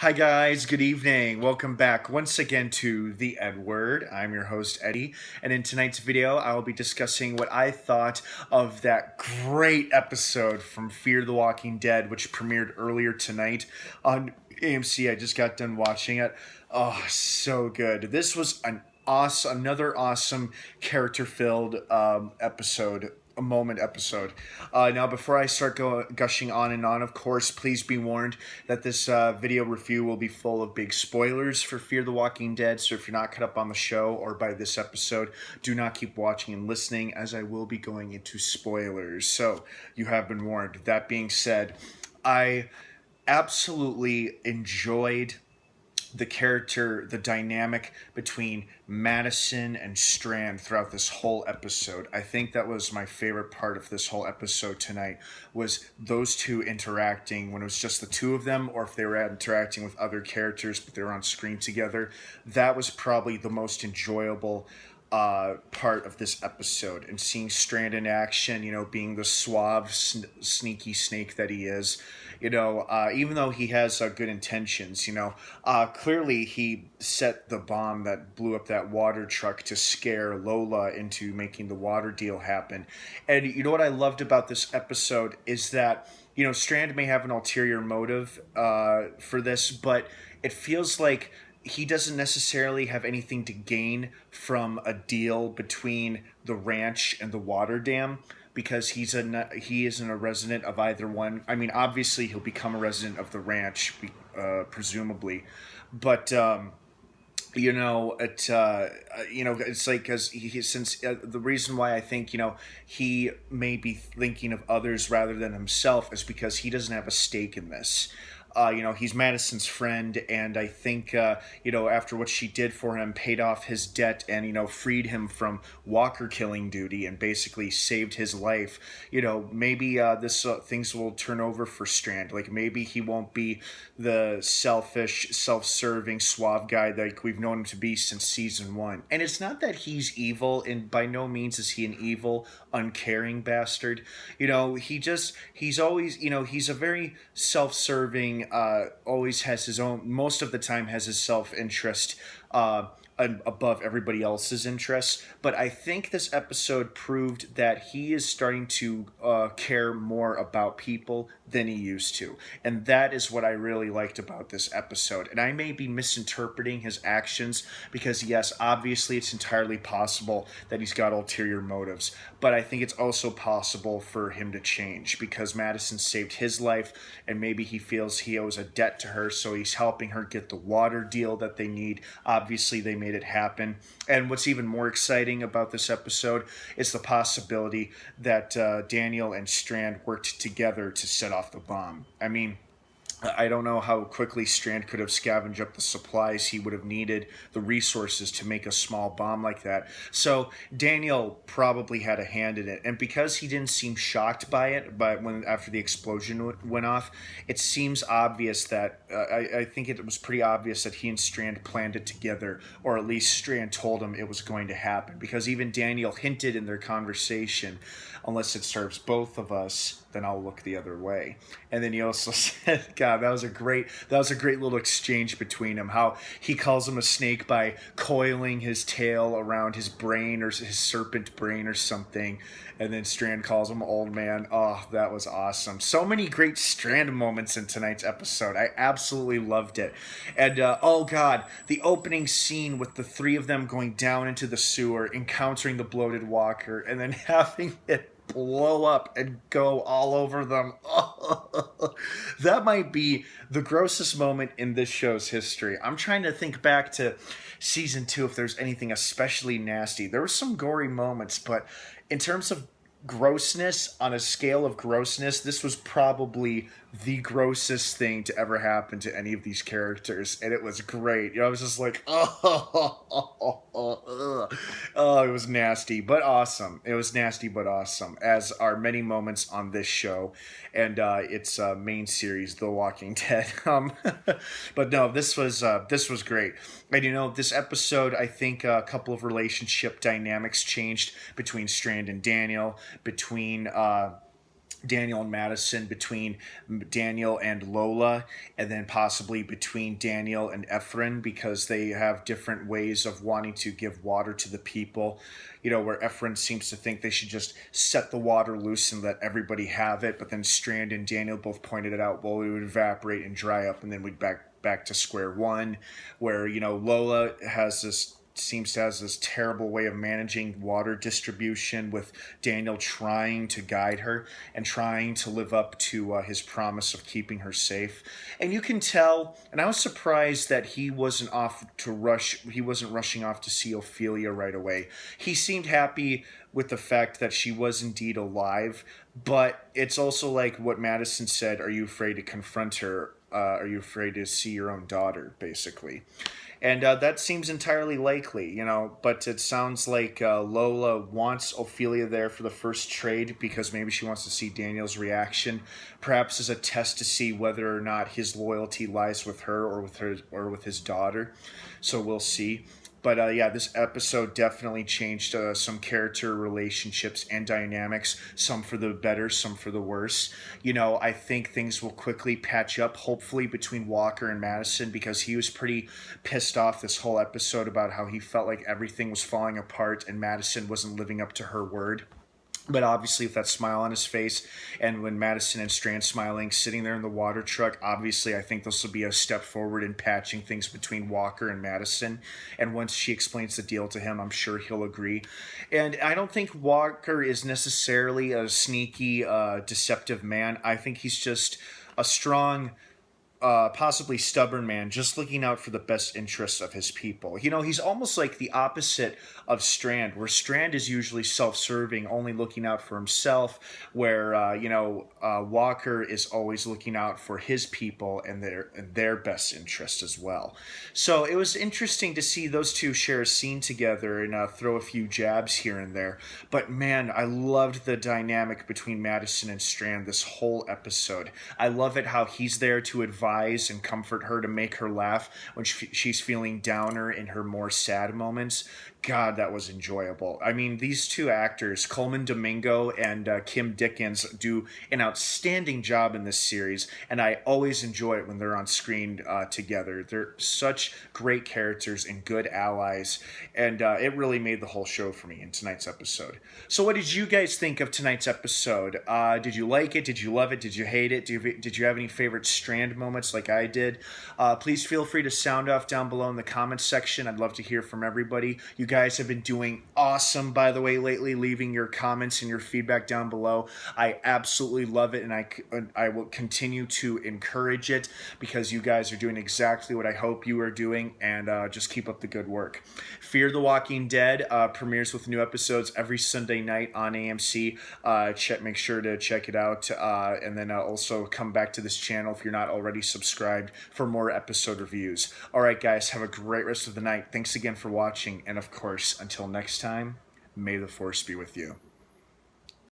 Hi, guys. Good evening. Welcome back once again to the EdWord. I'm your host, Eddie, and in tonight's video, I will be discussing what I thought of that great episode from Fear the Walking Dead, which premiered earlier tonight on AMC. I just got done watching it. Oh, so good. This was another awesome character-filled episode. A moment episode. Now, before I start gushing on and on, of course, please be warned that this video review will be full of big spoilers for Fear the Walking Dead. So if you're not caught up on the show or by this episode, do not keep watching and listening, as I will be going into spoilers. So you have been warned. That being said, I absolutely enjoyed the dynamic between Madison and Strand throughout this whole episode. I think that was my favorite part of this whole episode tonight, was those two interacting when it was just the two of them, or if they were interacting with other characters but they were on screen together. That was probably the most enjoyable part of this episode, and seeing Strand in action, being the suave, sneaky snake that he is, even though he has good intentions, clearly he set the bomb that blew up that water truck to scare Lola into making the water deal happen. And you know what I loved about this episode is that, Strand may have an ulterior motive for this, but it feels like he doesn't necessarily have anything to gain from a deal between the ranch and the water dam, because he isn't a resident of either one. I mean, obviously he'll become a resident of the ranch, presumably, but it's like, because since the reason why I think he may be thinking of others rather than himself is because he doesn't have a stake in this. He's Madison's friend, and I think, after what she did for him, paid off his debt and, freed him from walker killing duty and basically saved his life. Maybe this things will turn over for Strand. Like, maybe he won't be the selfish, self-serving, suave guy that we've known him to be since season 1. And it's not that he's evil, and by no means is he an evil, uncaring bastard. He's always, he's a very self-serving, always has his own, most of the time has his self-interest above everybody else's interests. But I think this episode proved that he is starting to care more about people than he used to. And that is what I really liked about this episode. And I may be misinterpreting his actions because, yes, obviously it's entirely possible that he's got ulterior motives. But I think it's also possible for him to change because Madison saved his life, and maybe he feels he owes a debt to her, so he's helping her get the water deal that they need. Obviously, they made it happen. And what's even more exciting about this episode is the possibility that Daniel and Strand worked together to set off the bomb. I mean, I don't know how quickly Strand could have scavenged up the supplies he would have needed, the resources to make a small bomb like that. So Daniel probably had a hand in it, and because he didn't seem shocked by it, but after the explosion went off, it seems obvious that I think it was pretty obvious that he and Strand planned it together, or at least Strand told him it was going to happen, because even Daniel hinted in their conversation, unless it serves both of us, then I'll look the other way. And then he also said, God, that was a great little exchange between them, how he calls him a snake by coiling his tail around his brain, or his serpent brain or something. And then Strand calls him old man. Oh, that was awesome. So many great Strand moments in tonight's episode. I absolutely loved it. And, oh God, the opening scene with the three of them going down into the sewer, encountering the bloated walker, and then having it blow up and go all over them. That might be the grossest moment in this show's history. I'm trying to think back to season 2 if there's anything especially nasty. There were some gory moments, but in terms of grossness, on a scale of grossness, this was probably the grossest thing to ever happen to any of these characters, and it was great. I was just like, it was nasty but awesome. It was nasty but awesome, as are many moments on this show and its main series, The Walking Dead. But no, this was great. And this episode, I think a couple of relationship dynamics changed between Strand and Daniel, between Daniel and Madison, between Daniel and Lola, and then possibly between Daniel and Ephraim, because they have different ways of wanting to give water to the people. You know, where Ephraim seems to think they should just set the water loose and let everybody have it, but then Strand and Daniel both pointed it out, well, it would evaporate and dry up, and then we'd back to square one, where, you know, Lola has this seems to has this terrible way of managing water distribution, with Daniel trying to guide her and trying to live up to his promise of keeping her safe. And you can tell, and I was surprised that he wasn't rushing off to see Ophelia right away. He seemed happy with the fact that she was indeed alive, but it's also like what Madison said, are you afraid to confront her? Are you afraid to see your own daughter, basically? And that seems entirely likely, you know, but it sounds like Lola wants Ophelia there for the first trade because maybe she wants to see Daniel's reaction, perhaps as a test to see whether or not his loyalty lies with her or with his daughter. So we'll see. But yeah, this episode definitely changed some character relationships and dynamics, some for the better, some for the worse. You know, I think things will quickly patch up, hopefully, between Walker and Madison, because he was pretty pissed off this whole episode about how he felt like everything was falling apart and Madison wasn't living up to her word. But obviously, with that smile on his face, and when Madison and Strand smiling, sitting there in the water truck, obviously, I think this will be a step forward in patching things between Walker and Madison. And once she explains the deal to him, I'm sure he'll agree. And I don't think Walker is necessarily a sneaky, deceptive man. I think he's just a strong, possibly stubborn man, just looking out for the best interests of his people. You know, he's almost like the opposite of Strand, where Strand is usually self-serving, only looking out for himself, where Walker is always looking out for his people and their best interest as well. So it was interesting to see those two share a scene together and throw a few jabs here and there. But man, I loved the dynamic between Madison and Strand this whole episode. I love it how he's there to advise and comfort her, to make her laugh when she's feeling downer in her more sad moments. God, that was enjoyable. I mean, these two actors, Coleman Domingo and Kim Dickens, do an outstanding job in this series, and I always enjoy it when they're on screen together. They're such great characters and good allies, and it really made the whole show for me in tonight's episode. So what did you guys think of tonight's episode? Did you like it? Did you love it? Did you hate it? Did you have any favorite Strand moments like I did? Please feel free to sound off down below in the comments section. I'd love to hear from everybody. You guys have been doing awesome, by the way, lately, leaving your comments and your feedback down below. I absolutely love it, and I will continue to encourage it, because you guys are doing exactly what I hope you are doing, and just keep up the good work. Fear the Walking Dead premieres with new episodes every Sunday night on AMC. Make sure to check it out, and then also come back to this channel if you're not already subscribed for more episode reviews. All right, guys, have a great rest of the night. Thanks again for watching, and of course, until next time, may the Force be with you.